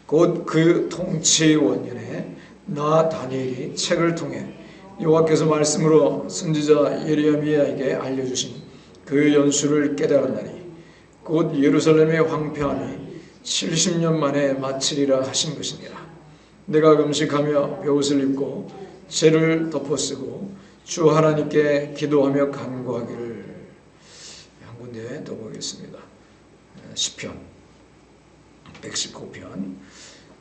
곧 그 통치의 원년에 나 다니엘이 책을 통해 여호와께서 말씀으로 선지자 예레미야에게 알려주신 그 연수를 깨달았나니 곧 예루살렘의 황폐함이 70년 만에 마치리라 하신 것이니라. 내가 금식하며 벼옷을 입고 죄를 덮어쓰고 주 하나님께 기도하며 간구하기를. 한 군데 더 보겠습니다. 시편 119편.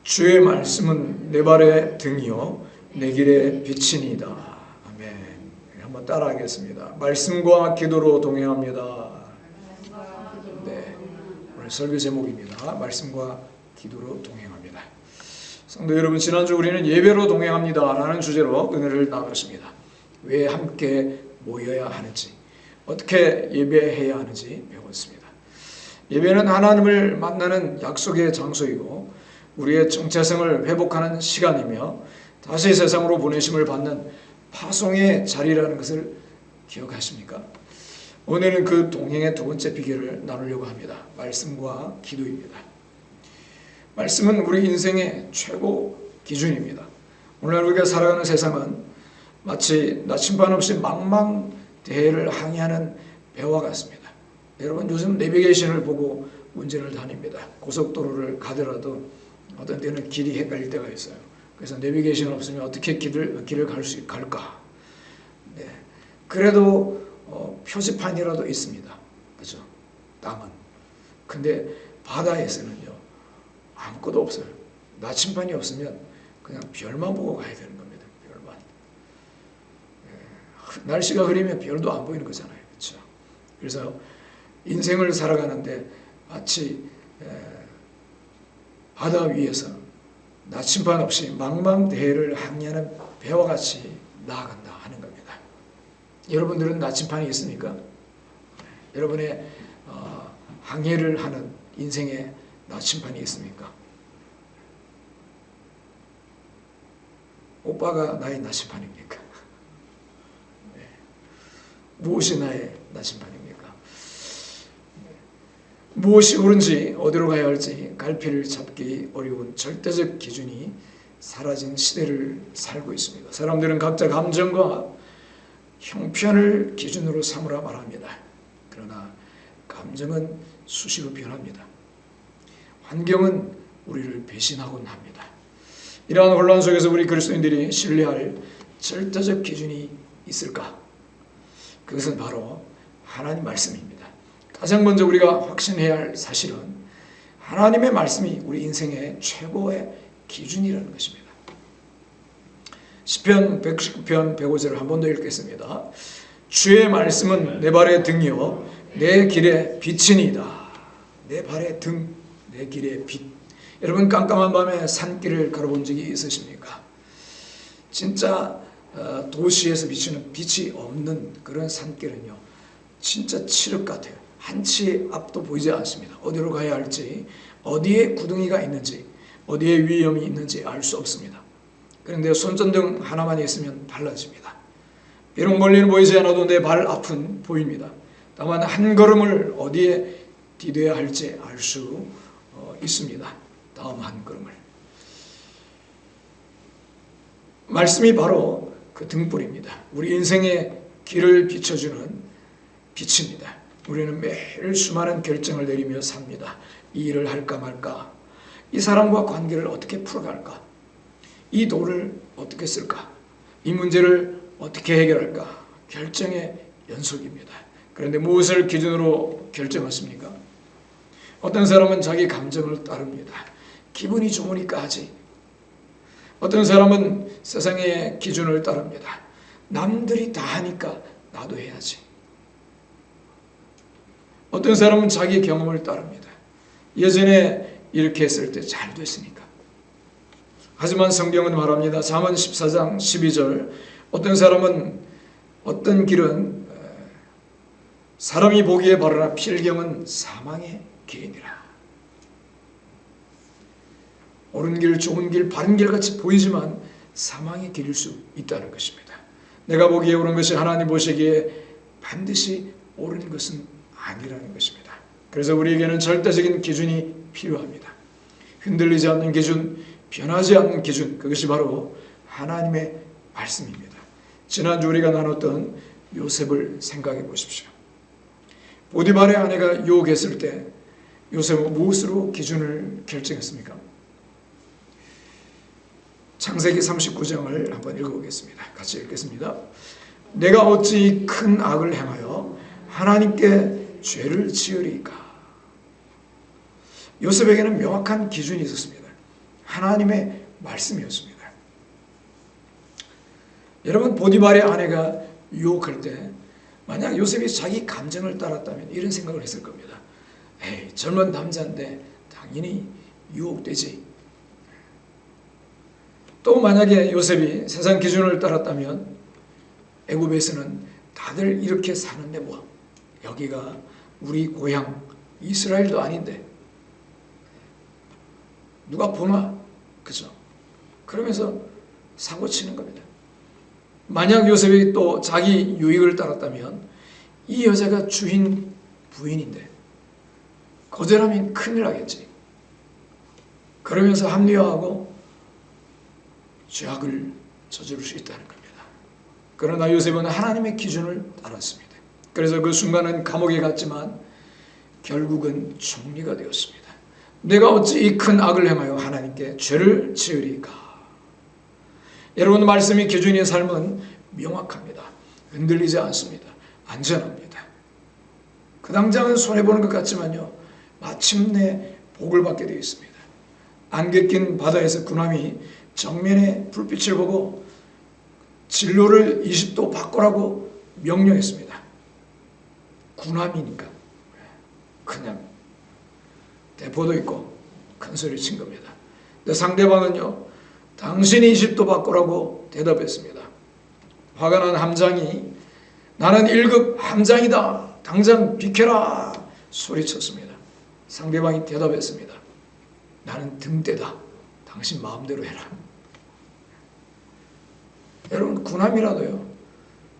주의 말씀은 내 발의 등이요 내 길의 빛이니이다. 아멘. 한번 따라하겠습니다. 말씀과 기도로 동행합니다. 네, 오늘 설교 제목입니다. 말씀과 기도로 동행합니다. 성도 여러분, 지난주 우리는 예배로 동행합니다 라는 주제로 은혜를 나눴습니다. 왜 함께 모여야 하는지, 어떻게 예배해야 하는지 배웠습니다. 예배는 하나님을 만나는 약속의 장소이고 우리의 정체성을 회복하는 시간이며 다시 세상으로 보내심을 받는 파송의 자리라는 것을 기억하십니까? 오늘은 그 동행의 두 번째 비결을 나누려고 합니다. 말씀과 기도입니다. 말씀은 우리 인생의 최고 기준입니다. 오늘 우리가 살아가는 세상은 마치 나침반 없이 망망대해를 항해하는 배와 같습니다. 여러분, 요즘 내비게이션을 보고 운전을 다닙니다. 고속도로를 가더라도 어떤 때는 길이 헷갈릴 때가 있어요. 그래서 내비게이션 없으면 어떻게 길을 갈까? 네. 그래도 표지판이라도 있습니다. 그렇죠? 땅은. 근데 바다에서는요, 아무것도 없어요. 나침반이 없으면 그냥 별만 보고 가야 되는 겁니다. 별만. 네. 날씨가 흐리면 별도 안 보이는 거잖아요. 그렇죠? 그래서 인생을 살아가는데 마치 바다 위에서 나침반 없이 망망대해를 항해하는 배와 같이 나아간다 하는 겁니다. 여러분들은 나침반이 있습니까? 여러분의 항해를 하는 인생에 나침반이 있습니까? 오빠가 나의 나침반입니까? 네. 무엇이 나의 나침반입니까? 무엇이 옳은지 어디로 가야 할지 갈피를 잡기 어려운 절대적 기준이 사라진 시대를 살고 있습니다. 사람들은 각자 감정과 형편을 기준으로 삼으라 말합니다. 그러나 감정은 수시로 변합니다. 환경은 우리를 배신하곤 합니다. 이러한 혼란 속에서 우리 그리스도인들이 신뢰할 절대적 기준이 있을까? 그것은 바로 하나님 말씀입니다. 가장 먼저 우리가 확신해야 할 사실은 하나님의 말씀이 우리 인생의 최고의 기준이라는 것입니다. 시편 119편 105절을 한 번 더 읽겠습니다. 주의 말씀은 내 발의 등이요 내 길의 빛이니이다. 내 발의 등, 내 길의 빛. 여러분, 깜깜한 밤에 산길을 걸어본 적이 있으십니까? 진짜 도시에서 비치는 빛이 없는 그런 산길은요, 진짜 칠흑 같아요. 한치 앞도 보이지 않습니다. 어디로 가야 할지, 어디에 구덩이가 있는지, 어디에 위험이 있는지 알 수 없습니다. 그런데 손전등 하나만 있으면 달라집니다. 비록 멀리는 보이지 않아도 내 발 앞은 보입니다. 다만 한 걸음을 어디에 디뎌야 할지 알 수 있습니다. 다음 한 걸음을. 말씀이 바로 그 등불입니다. 우리 인생의 길을 비춰주는 빛입니다. 우리는 매일 수많은 결정을 내리며 삽니다. 이 일을 할까 말까? 이 사람과 관계를 어떻게 풀어갈까? 이 돈을 어떻게 쓸까? 이 문제를 어떻게 해결할까? 결정의 연속입니다. 그런데 무엇을 기준으로 결정했습니까? 어떤 사람은 자기 감정을 따릅니다. 기분이 좋으니까 하지. 어떤 사람은 세상의 기준을 따릅니다. 남들이 다 하니까 나도 해야지. 어떤 사람은 자기 경험을 따릅니다. 예전에 이렇게 했을 때 잘 됐으니까. 하지만 성경은 말합니다. 잠언 14장 12절. 어떤 사람은, 어떤 길은 사람이 보기에 바르나 필경은 사망의 길이니라. 옳은 길, 좋은 길, 바른 길 같이 보이지만 사망의 길일 수 있다는 것입니다. 내가 보기에 옳은 것이 하나님 보시기에 반드시 옳은 것은 아니라는 것입니다. 그래서 우리에게는 절대적인 기준이 필요합니다. 흔들리지 않는 기준, 변하지 않는 기준, 그것이 바로 하나님의 말씀입니다. 지난주 우리가 나눴던 요셉을 생각해 보십시오. 보디발의 아내가 유혹했을 때 요셉은 무엇으로 기준을 결정했습니까? 창세기 39장을 한번 읽어보겠습니다. 같이 읽겠습니다. 내가 어찌 큰 악을 행하여 하나님께 죄를 지으리까? 요셉에게는 명확한 기준이 있었습니다. 하나님의 말씀이었습니다. 여러분, 보디발의 아내가 유혹할 때 만약 요셉이 자기 감정을 따랐다면 이런 생각을 했을 겁니다. 에이, 젊은 남자인데 당연히 유혹되지. 또 만약에 요셉이 세상 기준을 따랐다면 애굽에서는 다들 이렇게 사는데 뭐, 여기가 우리 고향 이스라엘도 아닌데 누가 보나? 그죠? 그러면서 사고치는 겁니다. 만약 요셉이 또 자기 유익을 따랐다면 이 여자가 주인 부인인데 거절하면 큰일 나겠지. 그러면서 합리화하고 죄악을 저지를 수 있다는 겁니다. 그러나 요셉은 하나님의 기준을 따랐습니다. 그래서 그 순간은 감옥에 갔지만 결국은 총리가 되었습니다. 내가 어찌 이 큰 악을 행하여 하나님께 죄를 지으리까? 여러분, 말씀이 기준인 삶은 명확합니다. 흔들리지 않습니다. 안전합니다. 그 당장은 손해보는 것 같지만요, 마침내 복을 받게 되어 있습니다. 안개 낀 바다에서 군함이 정면에 불빛을 보고 진로를 20도 바꾸라고 명령했습니다. 군함이니까 그냥 대포도 있고 큰 소리 친 겁니다. 근데 상대방은요, 당신이 20도 바꾸라고 대답했습니다. 화가 난 함장이 나는 1급 함장이다. 당장 비켜라 소리쳤습니다. 상대방이 대답했습니다. 나는 등대다. 당신 마음대로 해라. 여러분, 군함이라도요,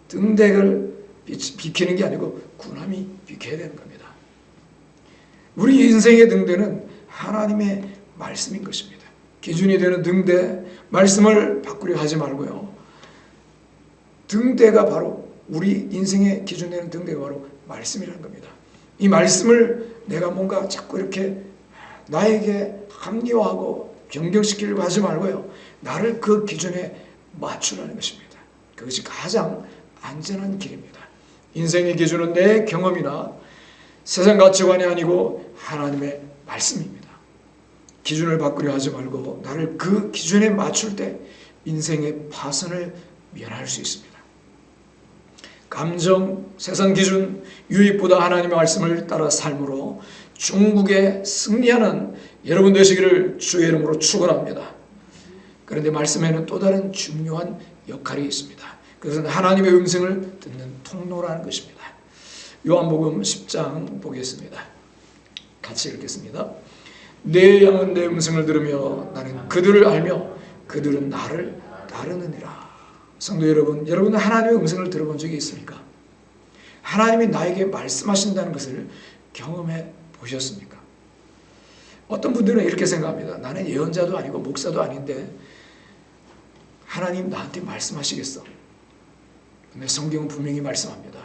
등대를 비키는 게 아니고 군함이 비켜야 되는 겁니다. 우리 인생의 등대는 하나님의 말씀인 것입니다. 기준이 되는 등대, 말씀을 바꾸려 하지 말고요. 등대가 바로 우리 인생의 기준 되는 등대가 바로 말씀이라는 겁니다. 이 말씀을 내가 뭔가 자꾸 이렇게 나에게 합리화하고 변경시키려고 하지 말고요. 나를 그 기준에 맞추라는 것입니다. 그것이 가장 안전한 길입니다. 인생의 기준은 내 경험이나 세상 가치관이 아니고 하나님의 말씀입니다. 기준을 바꾸려 하지 말고 나를 그 기준에 맞출 때 인생의 파선을 면할 수 있습니다. 감정, 세상 기준, 유익보다 하나님의 말씀을 따라 삶으로 중국에 승리하는 여러분 되시기를 주의 이름으로 축원합니다. 그런데 말씀에는 또 다른 중요한 역할이 있습니다. 그것은 하나님의 음성을 듣는 통로라는 것입니다. 요한복음 10장 보겠습니다. 같이 읽겠습니다. 내 양은 내 음성을 들으며 나는 그들을 알며 그들은 나를 따르느니라. 성도 여러분, 여러분은 하나님의 음성을 들어본 적이 있습니까? 하나님이 나에게 말씀하신다는 것을 경험해 보셨습니까? 어떤 분들은 이렇게 생각합니다. 나는 예언자도 아니고 목사도 아닌데 하나님 나한테 말씀하시겠어? 근데 성경은 분명히 말씀합니다.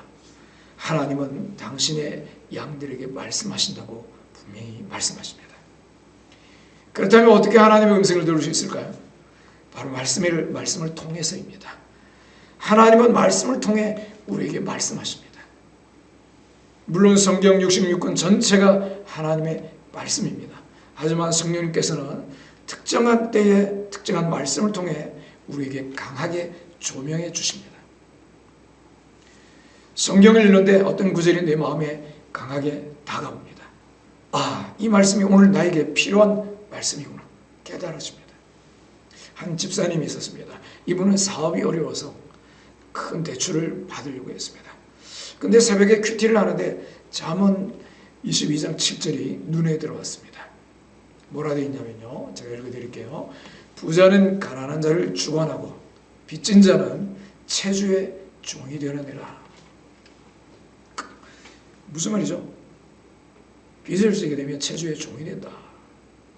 하나님은 당신의 양들에게 말씀하신다고 분명히 말씀하십니다. 그렇다면 어떻게 하나님의 음성을 들을 수 있을까요? 바로 말씀을 통해서입니다. 하나님은 말씀을 통해 우리에게 말씀하십니다. 물론 성경 66권 전체가 하나님의 말씀입니다. 하지만 성령님께서는 특정한 때에 특정한 말씀을 통해 우리에게 강하게 조명해 주십니다. 성경을 읽는데 어떤 구절이 내 마음에 강하게 다가옵니다. 아, 이 말씀이 오늘 나에게 필요한 말씀이구나 깨달아집니다. 한 집사님이 있었습니다. 이분은 사업이 어려워서 큰 대출을 받으려고 했습니다. 근데 새벽에 큐티를 하는데 잠언 22장 7절이 눈에 들어왔습니다. 뭐라 되어 있냐면요, 제가 읽어드릴게요. 부자는 가난한 자를 주관하고 빚진 자는 채주의 종이 되느니라. 무슨 말이죠? 빚을 지게 되면 채주의 종이 된다.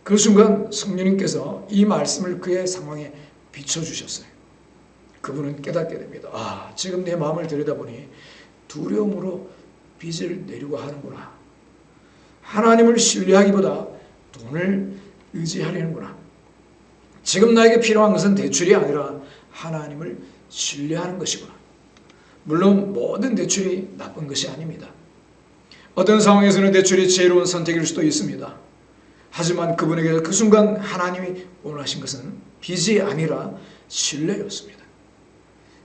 그 순간 성령님께서 이 말씀을 그의 상황에 비춰주셨어요. 그분은 깨닫게 됩니다. 지금 내 마음을 들여다보니 두려움으로 빚을 내려고 하는구나. 하나님을 신뢰하기보다 돈을 의지하려는구나. 지금 나에게 필요한 것은 대출이 아니라 하나님을 신뢰하는 것이구나. 물론 모든 대출이 나쁜 것이 아닙니다. 어떤 상황에서는 대출이 지혜로운 선택일 수도 있습니다. 하지만 그분에게 그 순간 하나님이 원하신 것은 빚이 아니라 신뢰였습니다.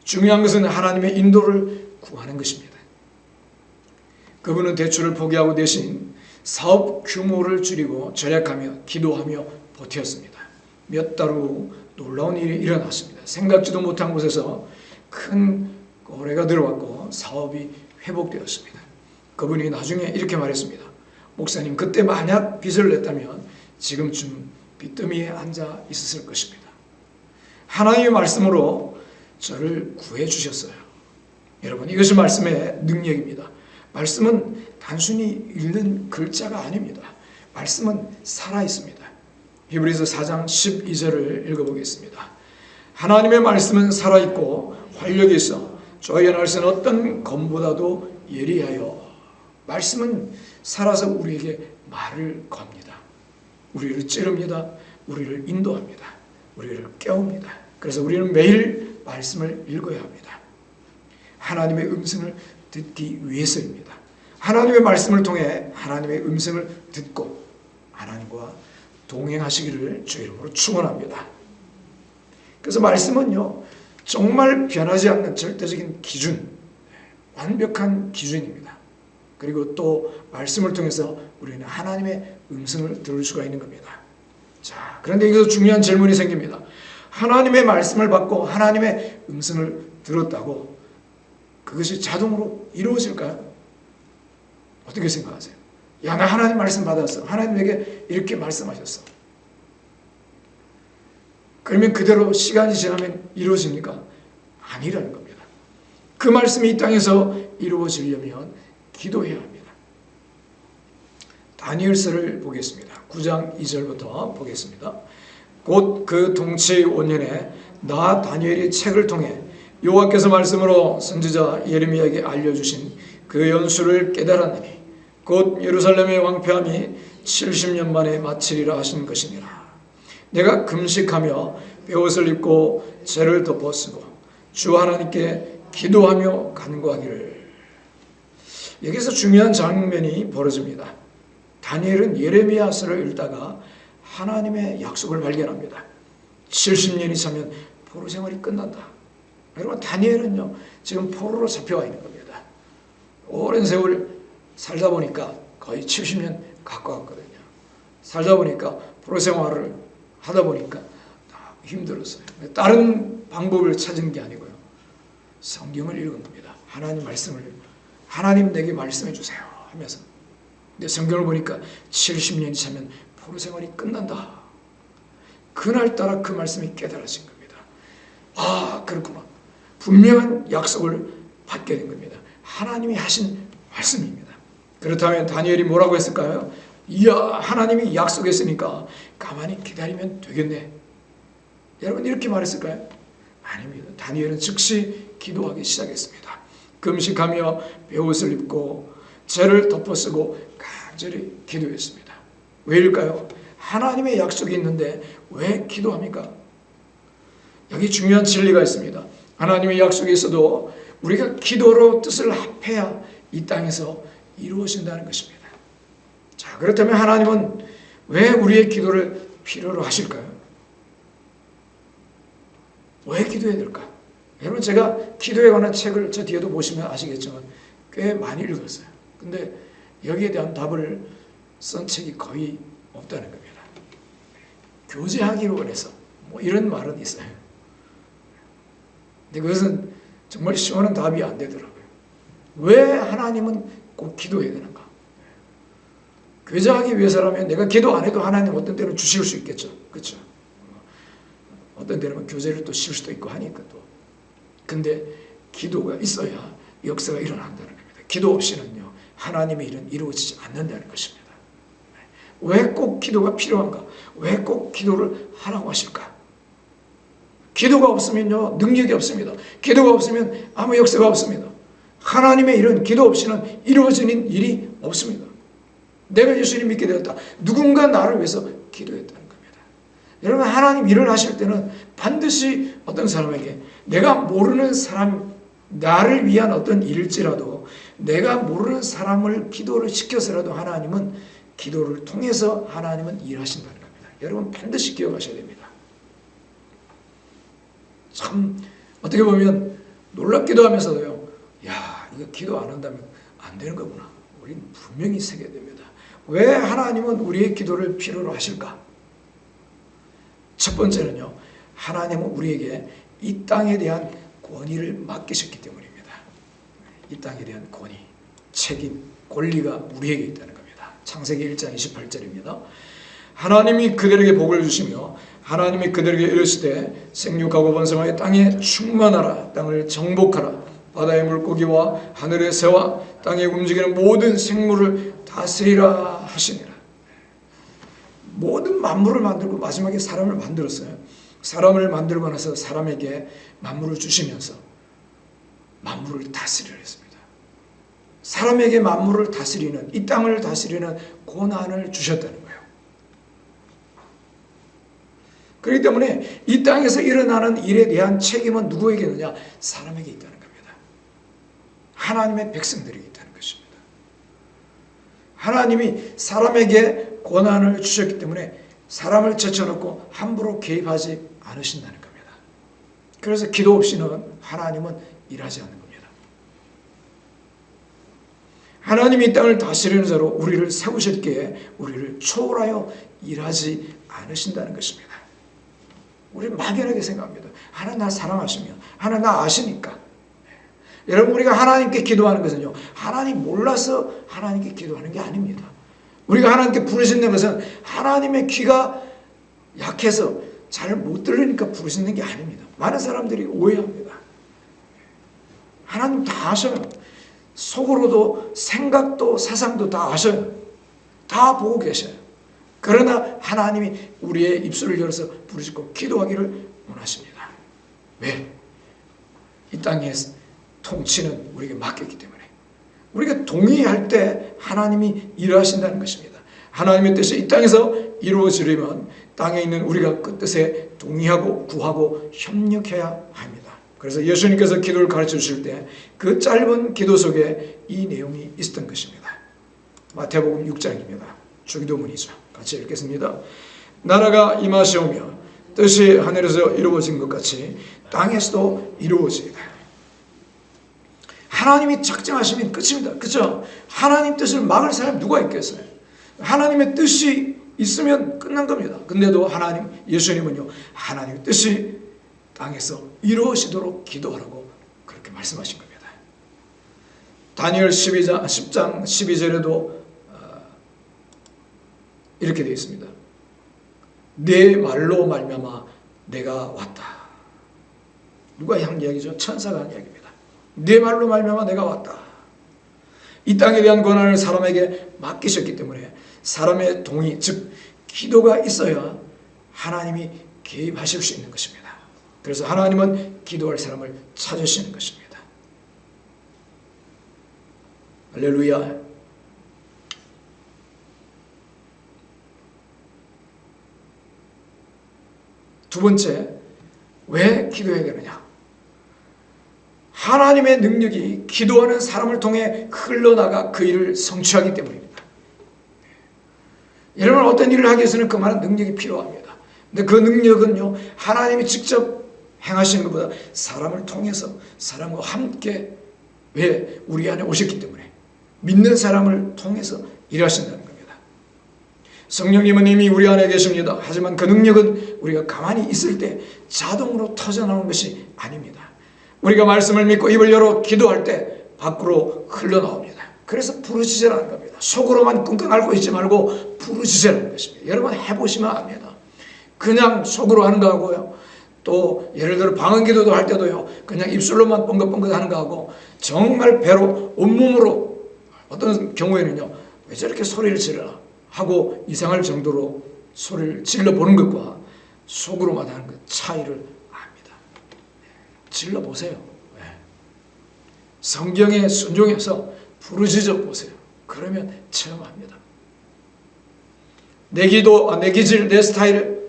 중요한 것은 하나님의 인도를 구하는 것입니다. 그분은 대출을 포기하고 대신 사업 규모를 줄이고 절약하며 기도하며 버텼습니다. 몇 달 후 놀라운 일이 일어났습니다. 생각지도 못한 곳에서 큰 거래가 들어왔고 사업이 회복되었습니다. 그분이 나중에 이렇게 말했습니다. 목사님, 그때 만약 빚을 냈다면 지금쯤 빚더미에 앉아 있었을 것입니다. 하나님의 말씀으로 저를 구해 주셨어요. 여러분, 이것이 말씀의 능력입니다. 말씀은 단순히 읽는 글자가 아닙니다. 말씀은 살아있습니다. 히브리서 4장 12절을 읽어보겠습니다. 하나님의 말씀은 살아있고 활력이 있어 조여낼 수 있는 어떤 검보다도 예리하여. 말씀은 살아서 우리에게 말을 겁니다. 우리를 찌릅니다. 우리를 인도합니다. 우리를 깨웁니다. 그래서 우리는 매일 말씀을 읽어야 합니다. 하나님의 음성을 듣기 위해서입니다. 하나님의 말씀을 통해 하나님의 음성을 듣고 하나님과 동행하시기를 주의 이름으로 축원합니다. 그래서 말씀은요, 정말 변하지 않는 절대적인 기준, 완벽한 기준입니다. 그리고 또 말씀을 통해서 우리는 하나님의 음성을 들을 수가 있는 겁니다. 자, 그런데 여기서 중요한 질문이 생깁니다. 하나님의 말씀을 받고 하나님의 음성을 들었다고 그것이 자동으로 이루어질까요? 어떻게 생각하세요? 야, 나 하나님 말씀 받았어. 하나님 내게 이렇게 말씀하셨어. 그러면 그대로 시간이 지나면 이루어집니까? 아니라는 겁니다. 그 말씀이 이 땅에서 이루어지려면 기도해야 합니다. 다니엘서를 보겠습니다. 9장 2절부터 보겠습니다. 곧 그 통치 5년에 나 다니엘이 책을 통해 여호와께서 말씀으로 선지자 예레미야에게 알려주신 그 연수를 깨달았느니 곧 예루살렘의 왕폐함이 70년 만에 마치리라 하신 것이니라. 내가 금식하며 베옷을 입고 죄를 덮어쓰고 주 하나님께 기도하며 간구하기를. 여기서 중요한 장면이 벌어집니다. 다니엘은 예레미야서를 읽다가 하나님의 약속을 발견합니다. 70년이 차면 포로 생활이 끝난다. 여러분, 다니엘은요 지금 포로로 잡혀와 있는 겁니다. 오랜 세월 살다 보니까 거의 70년 가까웠거든요. 살다 보니까 포로 생활을 하다 보니까 힘들었어요. 다른 방법을 찾은 게 아니고요, 성경을 읽은 겁니다. 하나님 말씀을, 하나님 내게 말씀해 주세요 하면서. 근데 성경을 보니까 70년이 차면 포로 생활이 끝난다. 그날따라 그 말씀이 깨달아진 겁니다. 아, 그렇구나. 분명한 약속을 받게 된 겁니다. 하나님이 하신 말씀입니다. 그렇다면 다니엘이 뭐라고 했을까요? 이야, 하나님이 약속했으니까 가만히 기다리면 되겠네. 여러분, 이렇게 말했을까요? 아닙니다. 다니엘은 즉시 기도하기 시작했습니다. 금식하며 베옷을 입고 죄를 덮어쓰고 간절히 기도했습니다. 왜일까요? 하나님의 약속이 있는데 왜 기도합니까? 여기 중요한 진리가 있습니다. 하나님의 약속이 있어도 우리가 기도로 뜻을 합해야 이 땅에서 이루어진다는 것입니다. 자, 그렇다면 하나님은 왜 우리의 기도를 필요로 하실까요? 왜 기도해야 될까? 여러분, 제가 기도에 관한 책을 저 뒤에도 보시면 아시겠지만 꽤 많이 읽었어요. 근데 여기에 대한 답을 쓴 책이 거의 없다는 겁니다. 교제하기로 원해서 뭐 이런 말은 있어요. 근데 그것은 정말 시원한 답이 안 되더라고요. 왜 하나님은 꼭 기도해야 되는가? 교제하기 위해서라면 내가 기도 안 해도 하나님 어떤 때는 주실 수 있겠죠. 그렇죠? 어떤 때는 교제를 또 쉴 수도 있고 하니까 또. 근데 기도가 있어야 역사가 일어난다는 겁니다. 기도 없이는요, 하나님의 일은 이루어지지 않는다는 것입니다. 왜 꼭 기도가 필요한가? 왜 꼭 기도를 하라고 하실까? 기도가 없으면요, 능력이 없습니다. 기도가 없으면 아무 역사가 없습니다. 하나님의 일은 기도 없이는 이루어지는 일이 없습니다. 내가 예수님 믿게 되었다. 누군가 나를 위해서 기도했다는 겁니다. 여러분, 하나님 일을 하실 때는 반드시 어떤 사람에게, 내가 모르는 사람, 나를 위한 어떤 일일지라도 내가 모르는 사람을 기도를 시켜서라도 하나님은 기도를 통해서 하나님은 일하신다는 겁니다. 여러분, 반드시 기억하셔야 됩니다. 참 어떻게 보면 놀랍기도 하면서도요, 야, 이거 기도 안 한다면 안 되는 거구나. 우리는 분명히 새겨야 됩니다. 왜 하나님은 우리의 기도를 필요로 하실까? 첫 번째는요, 하나님은 우리에게 이 땅에 대한 권위를 맡기셨기 때문입니다. 이 땅에 대한 권위, 책임, 권리가 우리에게 있다는 겁니다. 창세기 1장 28절입니다. 하나님이 그들에게 복을 주시며 하나님이 그들에게 이르시되 생육하고 번성하여 땅에 충만하라. 땅을 정복하라. 바다의 물고기와 하늘의 새와 땅에 움직이는 모든 생물을 다스리라 하시니라. 모든 만물을 만들고 마지막에 사람을 만들었어요. 사람을 만들고 나서 사람에게 만물을 주시면서 만물을 다스리라 했습니다. 사람에게 만물을 다스리는, 이 땅을 다스리는 권한을 주셨다는 거예요. 그렇기 때문에 이 땅에서 일어나는 일에 대한 책임은 누구에게 있느냐? 사람에게 있다는 겁니다. 하나님의 백성들에게 있다는 것입니다. 하나님이 사람에게 권한을 주셨기 때문에 사람을 제쳐놓고 함부로 개입하지 않으신다는 겁니다. 그래서 기도 없이는 하나님은 일하지 않는 겁니다. 하나님이 이 땅을 다스리는 자로 우리를 세우셨기에 우리를 초월하여 일하지 않으신다는 것입니다. 우리는 막연하게 생각합니다. 하나님 나 사랑하시며 하나님 나 아시니까. 여러분, 우리가 하나님께 기도하는 것은요, 하나님 몰라서 하나님께 기도하는 게 아닙니다. 우리가 하나님께 부르신다는 것은 하나님의 귀가 약해서 잘 못 들으니까 부르시는 게 아닙니다. 많은 사람들이 오해합니다. 하나님 다 아셔요. 속으로도 생각도 사상도 다 아셔요. 다 보고 계셔요. 그러나 하나님이 우리의 입술을 열어서 부르시고 기도하기를 원하십니다. 왜? 이 땅의 통치는 우리에게 맡겼기 때문에. 우리가 동의할 때 하나님이 일하신다는 것입니다. 하나님의 뜻이 이 땅에서 이루어지려면 땅에 있는 우리가 그 뜻에 동의하고 구하고 협력해야 합니다. 그래서 예수님께서 기도를 가르쳐 주실 때 그 짧은 기도 속에 이 내용이 있었던 것입니다. 마태복음 6장입니다. 주기도문이죠. 같이 읽겠습니다. 나라가 임하시오며 뜻이 하늘에서 이루어진 것 같이 땅에서도 이루어지이다. 하나님이 작정하시면 끝입니다. 그렇죠? 하나님 뜻을 막을 사람이 누가 있겠어요? 하나님의 뜻이 있으면 끝난 겁니다. 근데도 하나님, 예수님은요, 하나님의 뜻이 땅에서 이루어지도록 기도하라고 그렇게 말씀하신 겁니다. 다니엘 10장 12절에도 이렇게 되어 있습니다. 내 말로 말미암아 내가 왔다. 누가 한 이야기죠? 천사가 한 이야기입니다. 내 말로 말미암아 내가 왔다. 이 땅에 대한 권한을 사람에게 맡기셨기 때문에 사람의 동의, 즉 기도가 있어야 하나님이 개입하실 수 있는 것입니다. 그래서 하나님은 기도할 사람을 찾으시는 것입니다. 할렐루야. 두 번째, 왜 기도해야 되느냐? 하나님의 능력이 기도하는 사람을 통해 흘러나가 그 일을 성취하기 때문입니다. 여러분, 어떤 일을 하기 위해서는 그만한 능력이 필요합니다. 근데 그 능력은요, 하나님이 직접 행하시는 것보다 사람을 통해서 사람과 함께, 왜? 우리 안에 오셨기 때문에 믿는 사람을 통해서 일하신다는 겁니다. 성령님은 이미 우리 안에 계십니다. 하지만 그 능력은 우리가 가만히 있을 때 자동으로 터져나오는 것이 아닙니다. 우리가 말씀을 믿고 입을 열어 기도할 때 밖으로 흘러나옵니다. 그래서 부르짖으라는 겁니다. 속으로만 끙끙 앓고 있지 말고 부르짖으라는 것입니다. 여러분 해보시면 압니다. 그냥 속으로 하는 거하고요, 또 예를 들어 방언기도도 할 때도요, 그냥 입술로만 뻥긋뻥긋 하는 거하고 정말 배로 온몸으로, 어떤 경우에는요, 왜 저렇게 소리를 지르나, 하고 이상할 정도로 소리를 질러보는 것과 속으로만 하는 것 차이를 압니다. 질러보세요. 성경에 순종해서 부르짖어 보세요. 그러면 체험합니다. 내 기도, 내 기질, 내 스타일,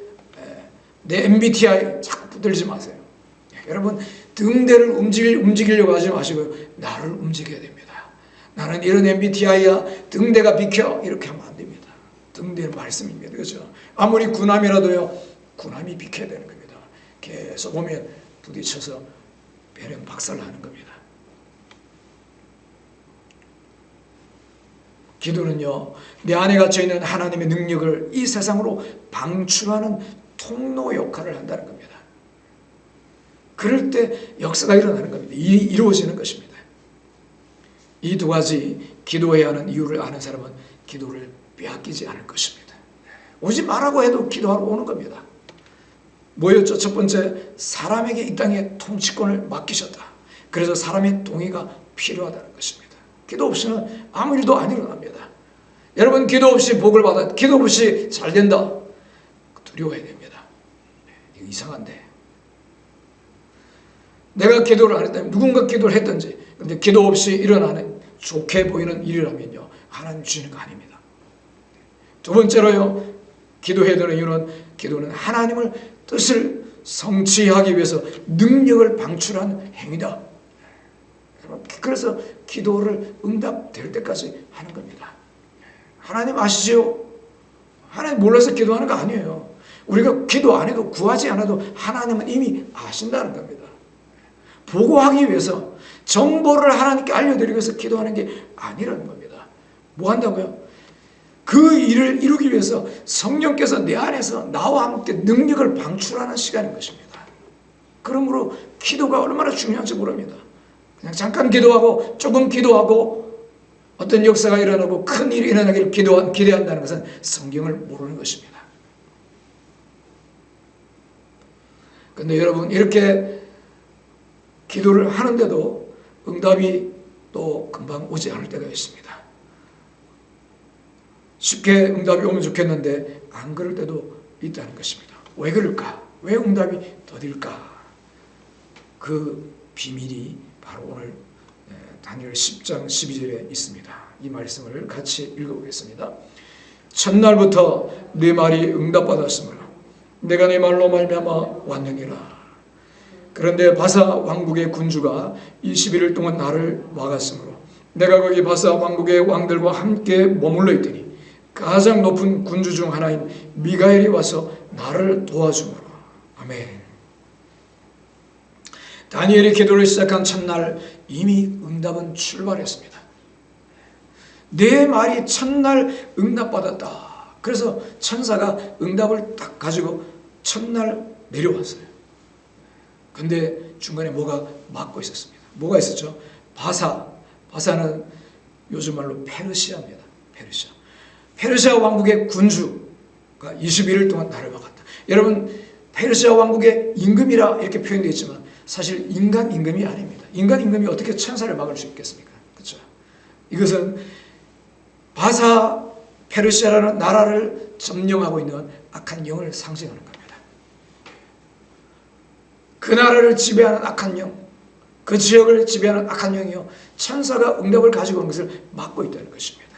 내 MBTI 자꾸 붙들지 마세요. 여러분, 등대를 움직이려고 하지 마시고 나를 움직여야 됩니다. 나는 이런 MBTI야, 등대가 비켜, 이렇게 하면 안 됩니다. 등대는 말씀입니다. 그렇죠? 아무리 군함이라도요, 군함이 비켜야 되는 겁니다. 계속 오면 부딪혀서 배는 박살나는 겁니다. 기도는요, 내 안에 갇혀있는 하나님의 능력을 이 세상으로 방출하는 통로 역할을 한다는 겁니다. 그럴 때 역사가 일어나는 겁니다. 이루어지는 것입니다. 이 두 가지 기도해야 하는 이유를 아는 사람은 기도를 빼앗기지 않을 것입니다. 오지 말라고 해도 기도하러 오는 겁니다. 뭐였죠? 첫 번째, 사람에게 이 땅의 통치권을 맡기셨다. 그래서 사람의 동의가 필요하다는 것입니다. 기도 없이는 아무 일도 안 일어납니다. 여러분, 기도 없이 복을 받아, 기도 없이 잘 된다, 두려워해야 됩니다. 이거 이상한데, 내가 기도를 안 했다면 누군가 기도를 했든지, 근데 기도 없이 일어나는 좋게 보이는 일이라면요, 하나님 주시는 거 아닙니다. 두 번째로요, 기도해야 되는 이유는, 기도는 하나님을 뜻을 성취하기 위해서 능력을 방출하는 행위다. 그래서 기도를 응답될 때까지 하는 겁니다. 하나님 아시죠? 하나님 몰라서 기도하는 거 아니에요. 우리가 기도 안 해도, 구하지 않아도 하나님은 이미 아신다는 겁니다. 보고하기 위해서, 정보를 하나님께 알려드리기 위해서 기도하는 게 아니라는 겁니다. 뭐 한다고요? 그 일을 이루기 위해서 성령께서 내 안에서 나와 함께 능력을 방출하는 시간인 것입니다. 그러므로 기도가 얼마나 중요한지 모릅니다. 그냥 잠깐 기도하고, 조금 기도하고, 어떤 역사가 일어나고 큰 일이 일어나기를 기대한다는 것은 성경을 모르는 것입니다. 그런데 여러분, 이렇게 기도를 하는데도 응답이 또 금방 오지 않을 때가 있습니다. 쉽게 응답이 오면 좋겠는데 안 그럴 때도 있다는 것입니다. 왜 그럴까? 왜 응답이 더딜까? 그 비밀이 바로 오늘 다니엘 10장 12절에 있습니다. 이 말씀을 같이 읽어보겠습니다. 첫날부터 네 말이 응답받았으므로 내가 네 말로 말미암아 왔느니라. 그런데 바사 왕국의 군주가 21일 동안 나를 막았으므로 내가 거기 바사 왕국의 왕들과 함께 머물러 있더니 가장 높은 군주 중 하나인 미가엘이 와서 나를 도와주므로. 아멘. 다니엘이 기도를 시작한 첫날 이미 응답은 출발했습니다. 내 말이 첫날 응답받았다. 그래서 천사가 응답을 딱 가지고 첫날 내려왔어요. 근데 중간에 뭐가 막고 있었습니다. 뭐가 있었죠? 바사는 요즘 말로 페르시아입니다. 페르시아 왕국의 군주가 21일 동안 나를 막았다. 여러분, 페르시아 왕국의 임금이라 이렇게 표현되어 있지만 사실 인간 임금이 아닙니다. 인간 임금이 어떻게 천사를 막을 수 있겠습니까? 그렇죠? 이것은 바사 페르시아라는 나라를 점령하고 있는 악한 영을 상징하는 겁니다. 그 나라를 지배하는 악한 영, 그 지역을 지배하는 악한 영이요, 천사가 응답을 가지고 온 것을 막고 있다는 것입니다.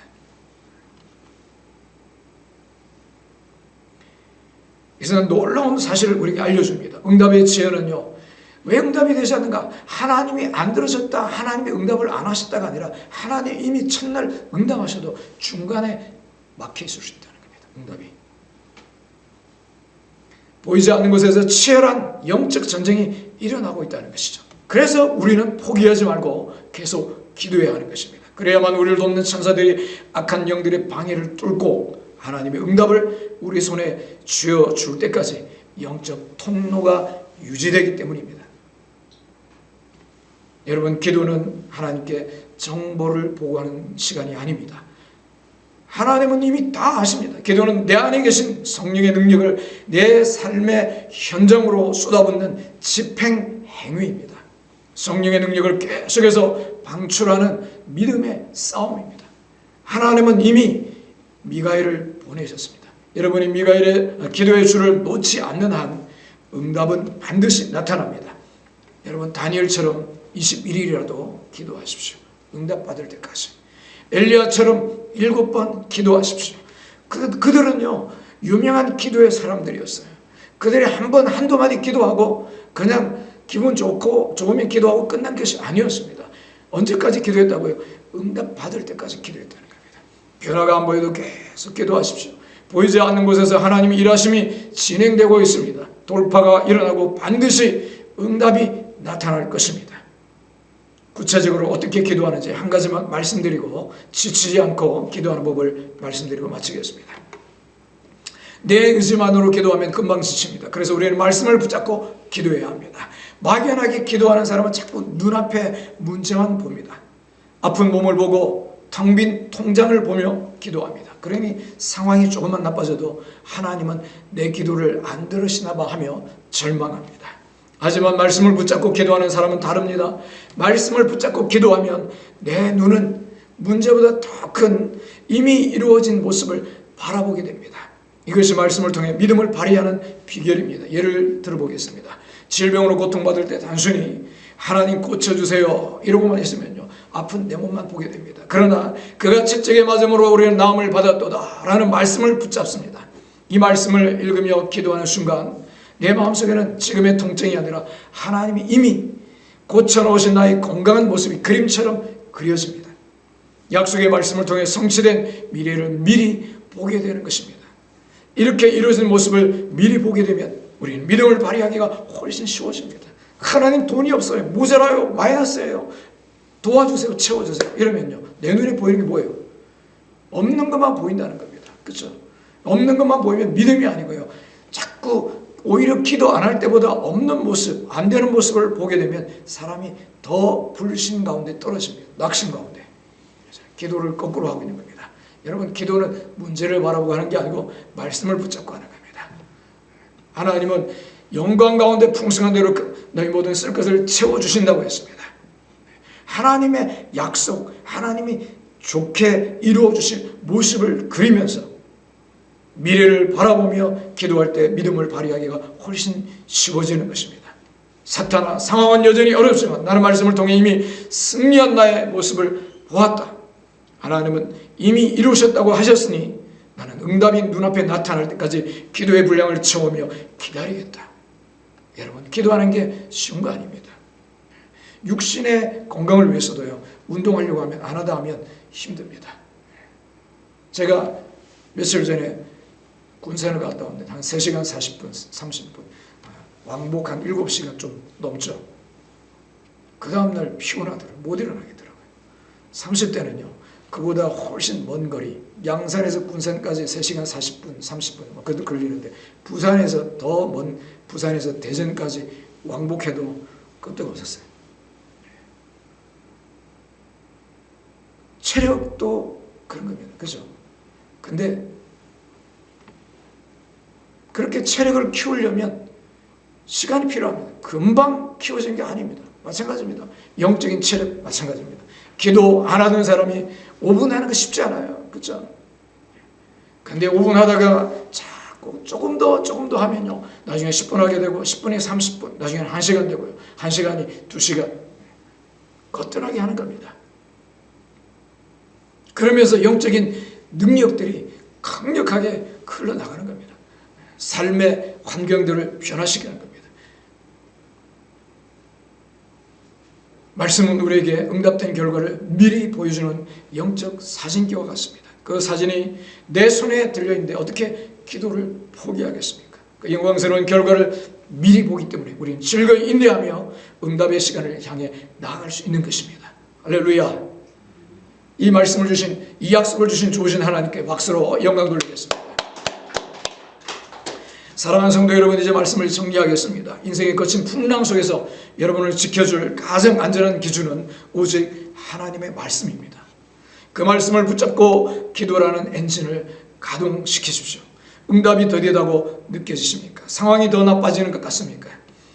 이것은 놀라운 사실을 우리에게 알려줍니다. 응답의 지혜는요, 왜 응답이 되지 않는가? 하나님이 안 들으셨다, 하나님이 응답을 안 하셨다가 아니라 하나님이 이미 첫날 응답하셔도 중간에 막혀 있을 수 있다는 겁니다. 응답이 보이지 않는 곳에서 치열한 영적 전쟁이 일어나고 있다는 것이죠. 그래서 우리는 포기하지 말고 계속 기도해야 하는 것입니다. 그래야만 우리를 돕는 천사들이 악한 영들의 방해를 뚫고 하나님의 응답을 우리 손에 쥐어줄 때까지 영적 통로가 유지되기 때문입니다. 여러분, 기도는 하나님께 정보를 보고하는 시간이 아닙니다. 하나님은 이미 다 아십니다. 기도는 내 안에 계신 성령의 능력을 내 삶의 현장으로 쏟아붓는 집행 행위입니다. 성령의 능력을 계속해서 방출하는 믿음의 싸움입니다. 하나님은 이미 미가엘을 보내셨습니다. 여러분이 미가엘의 기도의 줄을 놓지 않는 한 응답은 반드시 나타납니다. 여러분 다니엘처럼 21일이라도 기도하십시오. 응답받을 때까지. 엘리야처럼 7번 기도하십시오. 그들은요 유명한 기도의 사람들이었어요. 그들이 한두 마디 기도하고 그냥 기분 좋으면 기도하고 끝난 것이 아니었습니다. 언제까지 기도했다고요? 응답받을 때까지 기도했다는 겁니다. 변화가 안 보여도 계속 기도하십시오. 보이지 않는 곳에서 하나님의 일하심이 진행되고 있습니다. 돌파가 일어나고 반드시 응답이 나타날 것입니다. 구체적으로 어떻게 기도하는지 한 가지만 말씀드리고 지치지 않고 기도하는 법을 말씀드리고 마치겠습니다. 내 의지만으로 기도하면 금방 지칩니다. 그래서 우리는 말씀을 붙잡고 기도해야 합니다. 막연하게 기도하는 사람은 자꾸 눈앞에 문제만 봅니다. 아픈 몸을 보고 텅 빈 통장을 보며 기도합니다. 그러니 상황이 조금만 나빠져도 하나님은 내 기도를 안 들으시나 봐 하며 절망합니다. 하지만 말씀을 붙잡고 기도하는 사람은 다릅니다. 말씀을 붙잡고 기도하면 내 눈은 문제보다 더 큰 이미 이루어진 모습을 바라보게 됩니다. 이것이 말씀을 통해 믿음을 발휘하는 비결입니다. 예를 들어보겠습니다. 질병으로 고통받을 때 단순히 하나님 고쳐주세요 이러고만 있으면요 아픈 내 몸만 보게 됩니다. 그러나 그가 채찍에 맞음으로 우리는 나음을 받았도다 라는 말씀을 붙잡습니다. 이 말씀을 읽으며 기도하는 순간 내 마음속에는 지금의 통증이 아니라 하나님이 이미 고쳐놓으신 나의 건강한 모습이 그림처럼 그려집니다. 약속의 말씀을 통해 성취된 미래를 미리 보게 되는 것입니다. 이렇게 이루어진 모습을 미리 보게 되면 우리는 믿음을 발휘하기가 훨씬 쉬워집니다. 하나님 돈이 없어요. 모자라요. 마이너스예요. 도와주세요. 채워주세요. 이러면요 내 눈에 보이는 게 뭐예요? 없는 것만 보인다는 겁니다. 그렇죠? 없는 것만 보이면 믿음이 아니고요. 자꾸 오히려 기도 안 할 때보다 없는 모습, 안 되는 모습을 보게 되면 사람이 더 불신 가운데 떨어집니다. 낙심 가운데. 기도를 거꾸로 하고 있는 겁니다. 여러분 기도는 문제를 바라보고 하는 게 아니고 말씀을 붙잡고 하는 겁니다. 하나님은 영광 가운데 풍성한 대로 너희 모든 쓸 것을 채워주신다고 했습니다. 하나님의 약속, 하나님이 좋게 이루어주실 모습을 그리면서 미래를 바라보며 기도할 때 믿음을 발휘하기가 훨씬 쉬워지는 것입니다. 사탄아 상황은 여전히 어렵지만 나는 말씀을 통해 이미 승리한 나의 모습을 보았다. 하나님은 이미 이루셨다고 하셨으니 나는 응답이 눈앞에 나타날 때까지 기도의 분량을 채우며 기다리겠다. 여러분 기도하는 게 쉬운 거 아닙니다. 육신의 건강을 위해서도요 운동하려고 하면 안 하다 하면 힘듭니다. 제가 며칠 전에 군산을 갔다 왔는데 한 3시간 40분 30분 왕복 한 7시간 좀 넘죠. 그 다음날 피곤하더라고요. 못 일어나겠더라고요. 30대는요 그보다 훨씬 먼 거리 양산에서 군산까지 3시간 40분 30분 그래도 걸리는데 부산에서 더 먼 부산에서 대전까지 왕복해도 끄떡 없었어요. 체력도 그런 겁니다. 그죠? 근데 그렇게 체력을 키우려면 시간이 필요합니다. 금방 키워진 게 아닙니다. 마찬가지입니다. 영적인 체력 마찬가지입니다. 기도 안 하는 사람이 5분 하는 거 쉽지 않아요. 그렇죠? 근데 5분 하다가 자꾸 조금 더 하면요 나중에 10분 하게 되고 10분에 30분 나중에는 1시간 되고요 1시간이 2시간 거뜬하게 하는 겁니다. 그러면서 영적인 능력들이 강력하게 흘러나가는 겁니다. 삶의 환경들을 변화시키는 겁니다. 말씀은 우리에게 응답된 결과를 미리 보여주는 영적 사진기와 같습니다. 그 사진이 내 손에 들려있는데 어떻게 기도를 포기하겠습니까? 그 영광스러운 결과를 미리 보기 때문에 우리는 즐거이 인내하며 응답의 시간을 향해 나아갈 수 있는 것입니다. 할렐루야. 이 말씀을 주신, 이 약속을 주신 좋으신 하나님께 박수로 영광 돌리겠습니다. 사랑하는 성도 여러분, 이제 말씀을 정리하겠습니다. 인생의 거친 풍랑 속에서 여러분을 지켜줄 가장 안전한 기준은 오직 하나님의 말씀입니다. 그 말씀을 붙잡고 기도라는 엔진을 가동시키십시오. 응답이 더디다고 느껴지십니까? 상황이 더 나빠지는 것 같습니까?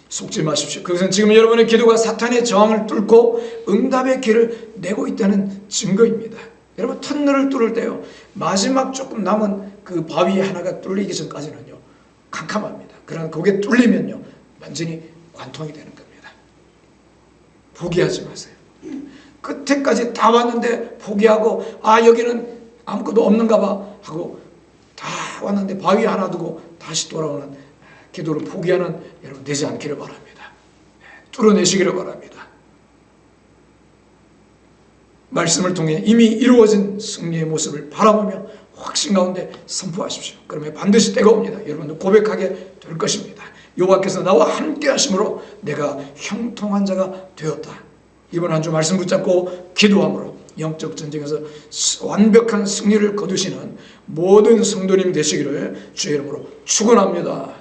속지 마십시오. 그것은 지금 여러분의 기도가 사탄의 저항을 뚫고 응답의 길을 내고 있다는 증거입니다. 여러분 터널을 뚫을 때요 마지막 조금 남은 그 바위 하나가 뚫리기 전까지는요 캄캄합니다. 그러나 거기에 뚫리면요 완전히 관통이 되는 겁니다. 포기하지 마세요. 끝에까지 다 왔는데 포기하고 여기는 아무것도 없는가 봐 하고 다 왔는데 바위 하나 두고 다시 돌아오는 기도를 포기하는 여러분 되지 않기를 바랍니다. 뚫어내시기를 바랍니다. 말씀을 통해 이미 이루어진 승리의 모습을 바라보며 확신 가운데 선포하십시오. 그러면 반드시 때가 옵니다. 여러분도 고백하게 될 것입니다. 여호와께서 나와 함께 하심으로 내가 형통한 자가 되었다. 이번 한 주 말씀 붙잡고 기도함으로 영적 전쟁에서 완벽한 승리를 거두시는 모든 성도님 되시기를 주의 이름으로 축원합니다.